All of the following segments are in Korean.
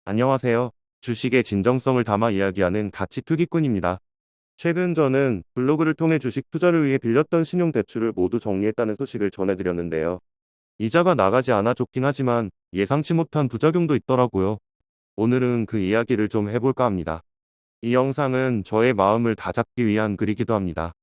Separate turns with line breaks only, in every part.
안녕하세요. 주식의 진정성을 담아 이야기하는 가치 투기꾼입니다. 최근 저는 블로그를 통해 주식 투자를 위해 빌렸던 신용대출을 모두 정리했다는 소식을 전해드렸는데요. 이자가 나가지 않아 좋긴 하지만 예상치 못한 부작용도 있더라고요. 오늘은 그 이야기를 좀 해볼까 합니다. 이 영상은 저의 마음을 다잡기 위한 글이기도 합니다.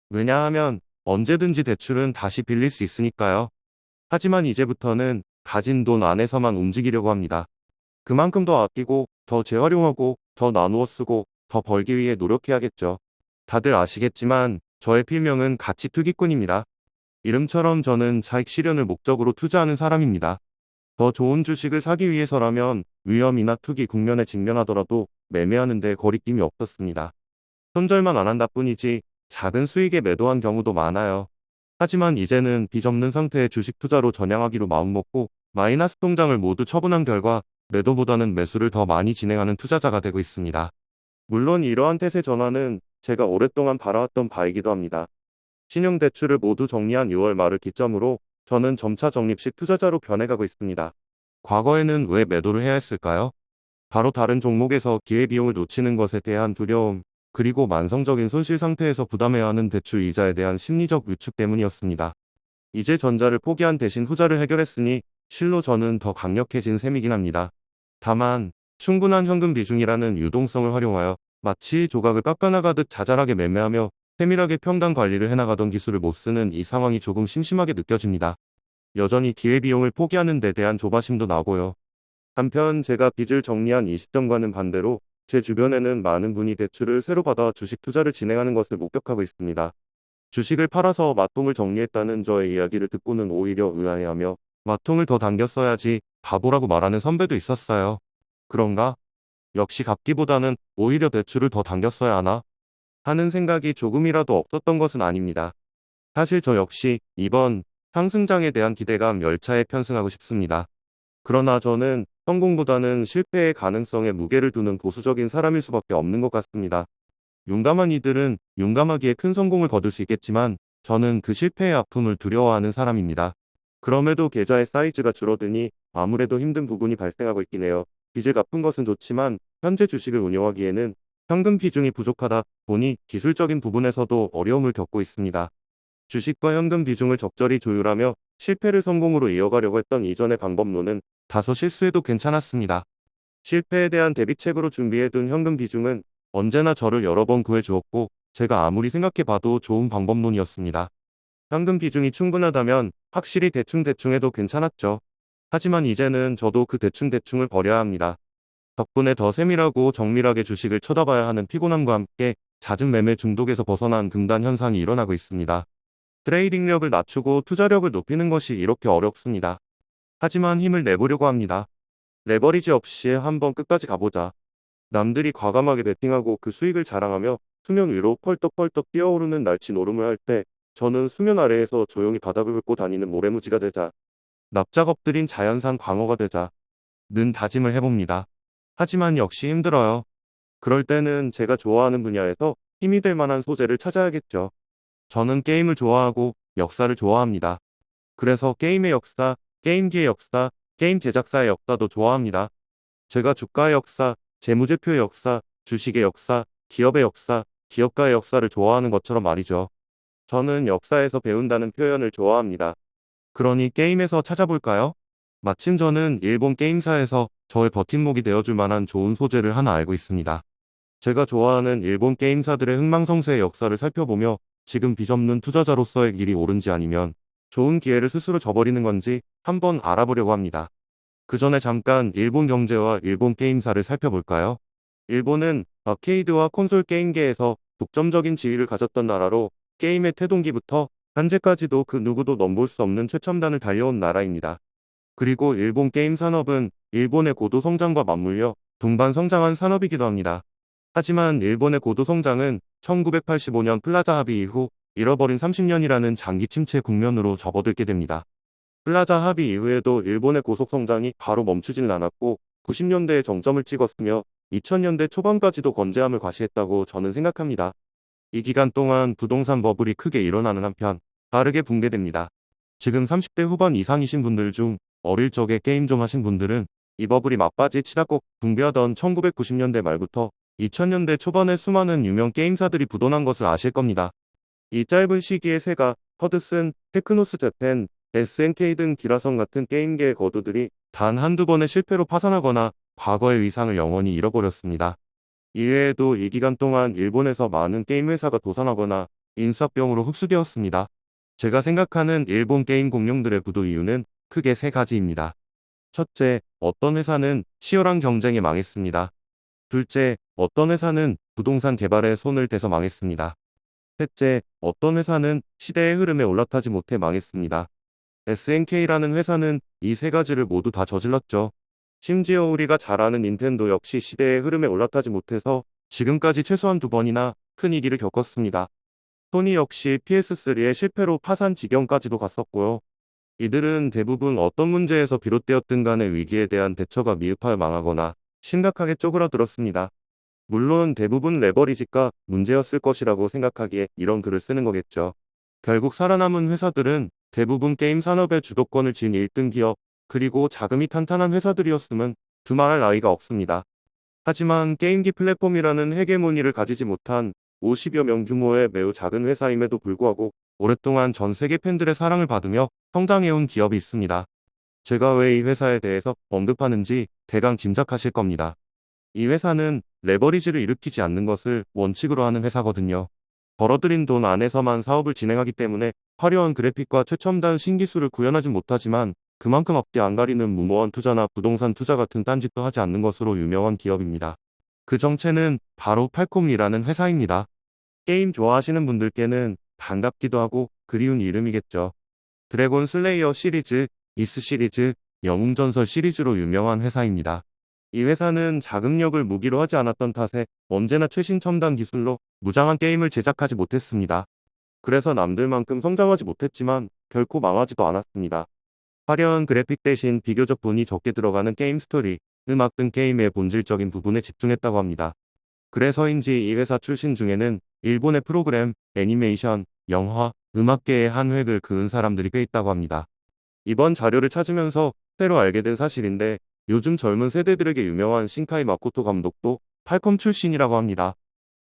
왜냐하면 언제든지 대출은 다시 빌릴 수 있으니까요. 하지만 이제부터는 가진 돈 안에서만 움직이려고 합니다. 그만큼 더 아끼고, 더 재활용하고, 더 나누어 쓰고, 더 벌기 위해 노력해야겠죠. 다들 아시겠지만, 저의 필명은 가치 투기꾼입니다. 이름처럼 저는 차익 실현을 목적으로 투자하는 사람입니다. 더 좋은 주식을 사기 위해서라면, 위험이나 투기 국면에 직면하더라도 매매하는데 거리낌이 없었습니다. 손절만 안 한다 뿐이지, 작은 수익에 매도한 경우도 많아요. 하지만 이제는 빚 없는 상태의 주식 투자로 전향하기로 마음먹고 마이너스 통장을 모두 처분한 결과 매도보다는 매수를 더 많이 진행하는 투자자가 되고 있습니다. 물론 이러한 태세 전환은 제가 오랫동안 바라왔던 바이기도 합니다. 신용대출을 모두 정리한 6월 말을 기점으로 저는 점차 적립식 투자자로 변해가고 있습니다. 과거에는 왜 매도를 해야 했을까요? 바로 다른 종목에서 기회비용을 놓치는 것에 대한 두려움, 그리고 만성적인 손실 상태에서 부담해야 하는 대출 이자에 대한 심리적 위축 때문이었습니다. 이제 전자를 포기한 대신 후자를 해결했으니 실로 저는 더 강력해진 셈이긴 합니다. 다만 충분한 현금 비중이라는 유동성을 활용하여 마치 조각을 깎아나가듯 자잘하게 매매하며 세밀하게 평단 관리를 해나가던 기술을 못 쓰는 이 상황이 조금 심심하게 느껴집니다. 여전히 기회비용을 포기하는 데 대한 조바심도 나고요. 한편 제가 빚을 정리한 이 시점과는 반대로 제 주변에는 많은 분이 대출을 새로 받아 주식 투자를 진행하는 것을 목격하고 있습니다. 주식을 팔아서 마통을 정리했다는 저의 이야기를 듣고는 오히려 의아해하며 마통을 더 당겼어야지 바보라고 말하는 선배도 있었어요. 그런가? 역시 갚기보다는 오히려 대출을 더 당겼어야 하나? 하는 생각이 조금이라도 없었던 것은 아닙니다. 사실 저 역시 이번 상승장에 대한 기대감 열차에 편승하고 싶습니다. 그러나 저는 성공보다는 실패의 가능성에 무게를 두는 보수적인 사람일 수밖에 없는 것 같습니다. 용감한 이들은 용감하기에 큰 성공을 거둘 수 있겠지만 저는 그 실패의 아픔을 두려워하는 사람입니다. 그럼에도 계좌의 사이즈가 줄어드니 아무래도 힘든 부분이 발생하고 있긴 해요. 빚을 갚은 것은 좋지만 현재 주식을 운영하기에는 현금 비중이 부족하다 보니 기술적인 부분에서도 어려움을 겪고 있습니다. 주식과 현금 비중을 적절히 조율하며 실패를 성공으로 이어가려고 했던 이전의 방법론은 다소 실수해도 괜찮았습니다. 실패에 대한 대비책으로 준비해둔 현금 비중은 언제나 저를 여러 번 구해주었고 제가 아무리 생각해봐도 좋은 방법론이었습니다. 현금 비중이 충분하다면 확실히 대충대충 해도 괜찮았죠. 하지만 이제는 저도 그 대충대충을 버려야 합니다. 덕분에 더 세밀하고 정밀하게 주식을 쳐다봐야 하는 피곤함과 함께 잦은 매매 중독에서 벗어난 금단 현상이 일어나고 있습니다. 트레이딩력을 낮추고 투자력을 높이는 것이 이렇게 어렵습니다. 하지만 힘을 내보려고 합니다. 레버리지 없이 한번 끝까지 가보자. 남들이 과감하게 베팅하고 그 수익을 자랑하며 수면 위로 펄떡펄떡 뛰어오르는 날치 노름을 할 때 저는 수면 아래에서 조용히 바닥을 긁고 다니는 모래무지가 되자. 납작 엎드린 자연산 광어가 되자. 는 다짐을 해봅니다. 하지만 역시 힘들어요. 그럴 때는 제가 좋아하는 분야에서 힘이 될 만한 소재를 찾아야겠죠. 저는 게임을 좋아하고 역사를 좋아합니다. 그래서 게임의 역사, 게임기의 역사, 게임 제작사의 역사도 좋아합니다. 제가 주가의 역사, 재무제표의 역사, 주식의 역사, 기업의 역사, 기업가의 역사를 좋아하는 것처럼 말이죠. 저는 역사에서 배운다는 표현을 좋아합니다. 그러니 게임에서 찾아볼까요? 마침 저는 일본 게임사에서 저의 버팀목이 되어줄 만한 좋은 소재를 하나 알고 있습니다. 제가 좋아하는 일본 게임사들의 흥망성쇠의 역사를 살펴보며 지금 빚 없는 투자자로서의 길이 옳은지 아니면 좋은 기회를 스스로 저버리는 건지 한번 알아보려고 합니다. 그 전에 잠깐 일본 경제와 일본 게임사를 살펴볼까요? 일본은 아케이드와 콘솔 게임계에서 독점적인 지위를 가졌던 나라로 게임의 태동기부터 현재까지도 그 누구도 넘볼 수 없는 최첨단을 달려온 나라입니다. 그리고 일본 게임 산업은 일본의 고도 성장과 맞물려 동반 성장한 산업이기도 합니다. 하지만 일본의 고도 성장은 1985년 플라자 합의 이후 잃어버린 30년이라는 장기 침체 국면으로 접어들게 됩니다. 플라자 합의 이후에도 일본의 고속 성장이 바로 멈추지는 않았고 90년대에 정점을 찍었으며 2000년대 초반까지도 건재함을 과시했다고 저는 생각합니다. 이 기간 동안 부동산 버블이 크게 일어나는 한편 빠르게 붕괴됩니다. 지금 30대 후반 이상이신 분들 중 어릴 적에 게임 좀 하신 분들은 이 버블이 막바지 치다 꼭 붕괴하던 1990년대 말부터 2000년대 초반에 수많은 유명 게임사들이 부도난 것을 아실 겁니다. 이 짧은 시기에 세가, 허드슨, 테크노스 재팬, SNK 등 기라성 같은 게임계의 거두들이 단 한두 번의 실패로 파산하거나 과거의 위상을 영원히 잃어버렸습니다. 이외에도 이 기간 동안 일본에서 많은 게임 회사가 도산하거나 인수합병으로 흡수되었습니다. 제가 생각하는 일본 게임 공룡들의 부도 이유는 크게 세 가지입니다. 첫째, 어떤 회사는 치열한 경쟁에 망했습니다. 둘째, 어떤 회사는 부동산 개발에 손을 대서 망했습니다. 셋째, 어떤 회사는 시대의 흐름에 올라타지 못해 망했습니다. SNK라는 회사는 이 세 가지를 모두 다 저질렀죠. 심지어 우리가 잘 아는 닌텐도 역시 시대의 흐름에 올라타지 못해서 지금까지 최소한 두 번이나 큰 위기를 겪었습니다. 소니 역시 PS3의 실패로 파산 지경까지도 갔었고요. 이들은 대부분 어떤 문제에서 비롯되었든 간에 위기에 대한 대처가 미흡하여 망하거나 심각하게 쪼그라들었습니다. 물론 대부분 레버리지가 문제였을 것이라고 생각하기에 이런 글을 쓰는 거겠죠. 결국 살아남은 회사들은 대부분 게임 산업의 주도권을 쥔 1등 기업, 그리고 자금이 탄탄한 회사들이었음은 두말할 나위가 없습니다. 하지만 게임기 플랫폼이라는 헤게모니를 가지지 못한 50여 명 규모의 매우 작은 회사임에도 불구하고 오랫동안 전 세계 팬들의 사랑을 받으며 성장해온 기업이 있습니다. 제가 왜 이 회사에 대해서 언급하는지 대강 짐작하실 겁니다. 이 회사는 레버리지를 일으키지 않는 것을 원칙으로 하는 회사거든요. 벌어들인 돈 안에서만 사업을 진행하기 때문에 화려한 그래픽과 최첨단 신기술을 구현하진 못하지만 그만큼 앞뒤 안 가리는 무모한 투자나 부동산 투자 같은 딴짓도 하지 않는 것으로 유명한 기업입니다. 그 정체는 바로 팔콤이라는 회사입니다. 게임 좋아하시는 분들께는 반갑기도 하고 그리운 이름이겠죠. 드래곤 슬레이어 시리즈, 이스 시리즈, 영웅전설 시리즈로 유명한 회사입니다. 이 회사는 자금력을 무기로 하지 않았던 탓에 언제나 최신 첨단 기술로 무장한 게임을 제작하지 못했습니다. 그래서 남들만큼 성장하지 못했지만 결코 망하지도 않았습니다. 화려한 그래픽 대신 비교적 돈이 적게 들어가는 게임 스토리, 음악 등 게임의 본질적인 부분에 집중했다고 합니다. 그래서인지 이 회사 출신 중에는 일본의 프로그램, 애니메이션, 영화, 음악계의 한 획을 그은 사람들이 꽤 있다고 합니다. 이번 자료를 찾으면서 새로 알게 된 사실인데 요즘 젊은 세대들에게 유명한 신카이 마코토 감독도 팔콤 출신이라고 합니다.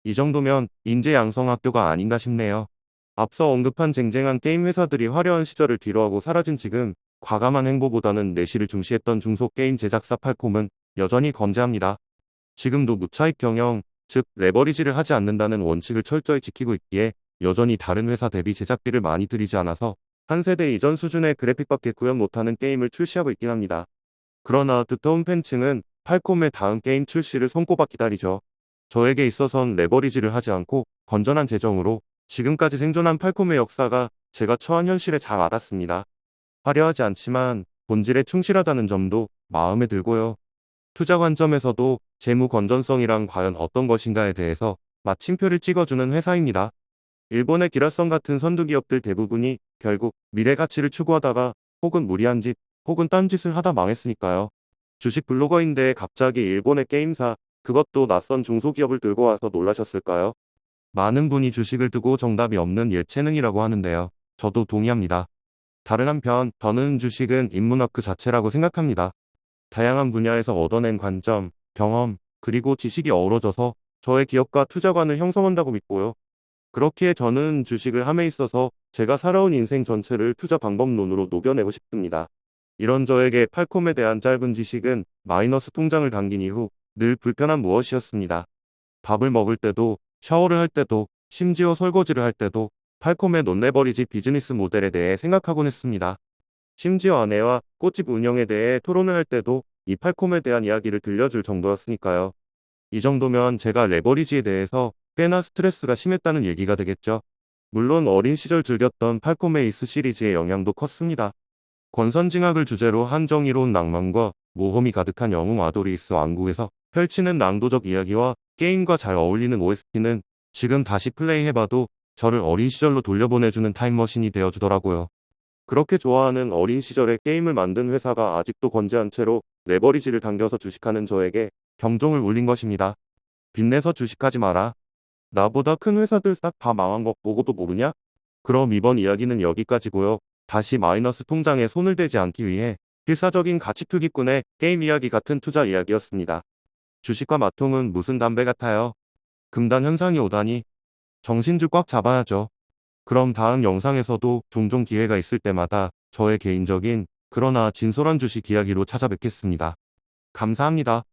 이 정도면 인재 양성 학교가 아닌가 싶네요. 앞서 언급한 쟁쟁한 게임 회사들이 화려한 시절을 뒤로하고 사라진 지금 과감한 행보보다는 내실을 중시했던 중소게임 제작사 팔콤은 여전히 건재합니다. 지금도 무차익 경영, 즉 레버리지를 하지 않는다는 원칙을 철저히 지키고 있기에 여전히 다른 회사 대비 제작비를 많이 들이지 않아서 한 세대 이전 수준의 그래픽밖에 구현 못하는 게임을 출시하고 있긴 합니다. 그러나 두터운 팬층은 팔콤의 다음 게임 출시를 손꼽아 기다리죠. 저에게 있어선 레버리지를 하지 않고 건전한 재정으로 지금까지 생존한 팔콤의 역사가 제가 처한 현실에 잘 와닿습니다. 화려하지 않지만 본질에 충실하다는 점도 마음에 들고요. 투자 관점에서도 재무 건전성이란 과연 어떤 것인가에 대해서 마침표를 찍어주는 회사입니다. 일본의 기라성 같은 선두기업들 대부분이 결국 미래 가치를 추구하다가 혹은 무리한 짓, 혹은 딴짓을 하다 망했으니까요. 주식 블로거인데 갑자기 일본의 게임사, 그것도 낯선 중소기업을 들고 와서 놀라셨을까요? 많은 분이 주식을 두고 정답이 없는 예체능이라고 하는데요. 저도 동의합니다. 다른 한편 저는 주식은 인문학 그 자체라고 생각합니다. 다양한 분야에서 얻어낸 관점, 경험, 그리고 지식이 어우러져서 저의 기업과 투자관을 형성한다고 믿고요. 그렇기에 저는 주식을 함에 있어서 제가 살아온 인생 전체를 투자 방법론으로 녹여내고 싶습니다. 이런 저에게 팔콤에 대한 짧은 지식은 마이너스 통장을 당긴 이후 늘 불편한 무엇이었습니다. 밥을 먹을 때도, 샤워를 할 때도, 심지어 설거지를 할 때도 팔콤의 논레버리지 비즈니스 모델에 대해 생각하곤 했습니다. 심지어 아내와 꽃집 운영에 대해 토론을 할 때도 이 팔콤에 대한 이야기를 들려줄 정도였으니까요. 이 정도면 제가 레버리지에 대해서 꽤나 스트레스가 심했다는 얘기가 되겠죠. 물론 어린 시절 즐겼던 팔콤의 이스 시리즈의 영향도 컸습니다. 권선징악을 주제로 한정이로운 낭만과 모험이 가득한 영웅 아도리스 왕국에서 펼치는 낭도적 이야기와 게임과 잘 어울리는 OST는 지금 다시 플레이해봐도 저를 어린 시절로 돌려보내주는 타임머신이 되어주더라고요. 그렇게 좋아하는 어린 시절에 게임을 만든 회사가 아직도 건재한 채로 레버리지를 당겨서 주식하는 저에게 경종을 울린 것입니다. 빚내서 주식하지 마라. 나보다 큰 회사들 싹 다 망한 거 보고도 모르냐? 그럼 이번 이야기는 여기까지고요. 다시 마이너스 통장에 손을 대지 않기 위해 필사적인 가치투기꾼의 게임 이야기 같은 투자 이야기였습니다. 주식과 마통은 무슨 담배 같아요? 금단 현상이 오다니 정신줄 꽉 잡아야죠. 그럼 다음 영상에서도 종종 기회가 있을 때마다 저의 개인적인 그러나 진솔한 주식 이야기로 찾아뵙겠습니다. 감사합니다.